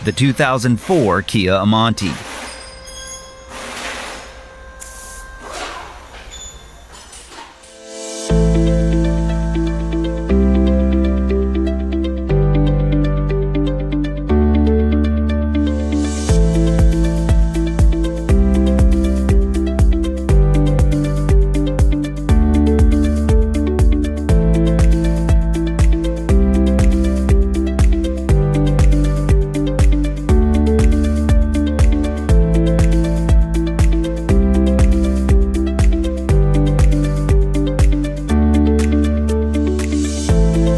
the 2004 Kia Amanti.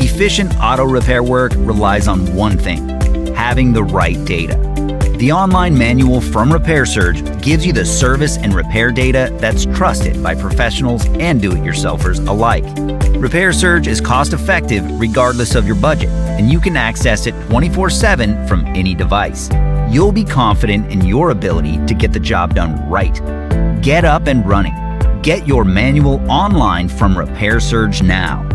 Efficient auto repair work relies on one thing: having the right data. The online manual from RepairSurge gives you the service and repair data that's trusted by professionals and do-it-yourselfers alike. RepairSurge is cost-effective regardless of your budget, and you can access it 24/7 from any device. You'll be confident in your ability to get the job done right. Get up and running. Get your manual online from RepairSurge now.